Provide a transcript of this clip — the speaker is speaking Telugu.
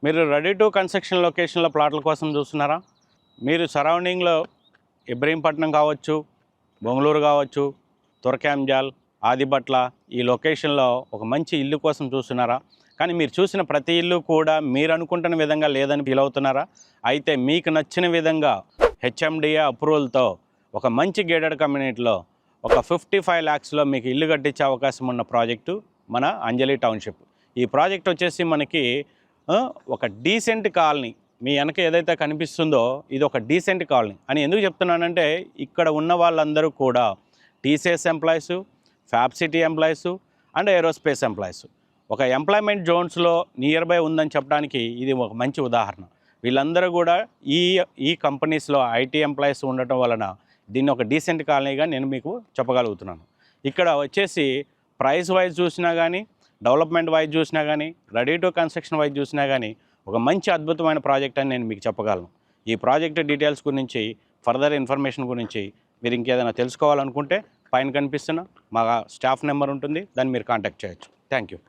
మీరు రెడీ టు కన్స్ట్రక్షన్ లొకేషన్లో ప్లాట్ల కోసం చూస్తున్నారా? మీరు సరౌండింగ్లో ఇబ్రహీంపట్నం కావచ్చు, బొంగళూరు కావచ్చు, తురకాంజాల్, ఆదిబట్ల ఈ లొకేషన్లో ఒక మంచి ఇల్లు కోసం చూస్తున్నారా? కానీ మీరు చూసిన ప్రతి ఇల్లు కూడా మీరు అనుకుంటున్న విధంగా లేదని ఫీల్ అవుతున్నారా? అయితే మీకు నచ్చిన విధంగా హెచ్ఎండిఏ అప్రూవల్తో ఒక మంచి గేటెడ్ కమ్యూనిటీలో ఒక 55 lakhsలో మీకు ఇల్లు కట్టించే అవకాశం ఉన్న ప్రాజెక్టు మన అంజలి టౌన్షిప్. ఈ ప్రాజెక్ట్ వచ్చేసి మనకి ఒక డీసెంట్ కాలనీ. మీ వెనక ఏదైతే కనిపిస్తుందో ఇది ఒక డీసెంట్ కాలనీ అని ఎందుకు చెప్తున్నానంటే, ఇక్కడ ఉన్న వాళ్ళందరూ కూడా TCS employees, fab city employees and aerospace employees. ఒక ఎంప్లాయ్మెంట్ జోన్స్లో నియర్ బై ఉందని చెప్పడానికి ఇది ఒక మంచి ఉదాహరణ. వీళ్ళందరూ కూడా ఈ కంపెనీస్లో ఐటీ ఎంప్లాయీస్ ఉండటం వలన దీన్ని ఒక డీసెంట్ కాలనీగా నేను మీకు చెప్పగలుగుతున్నాను. ఇక్కడ వచ్చేసి ప్రైస్ వైజ్ చూసినా కానీ, డెవలప్మెంట్ వైజ్ చూసినా కానీ, రెడీ టు కన్స్ట్రక్షన్ వైజ్ చూసినా కానీ ఒక మంచి అద్భుతమైన ప్రాజెక్ట్ అని నేను మీకు చెప్పగలను. ఈ ప్రాజెక్ట్ డీటెయిల్స్ గురించి, ఫర్దర్ ఇన్ఫర్మేషన్ గురించి మీరు ఇంకేదైనా తెలుసుకోవాలనుకుంటే పైన కనిపిస్తున్న మా స్టాఫ్ నెంబర్ ఉంటుంది, దాన్ని మీరు కాంటాక్ట్ చేయొచ్చు. Thank you.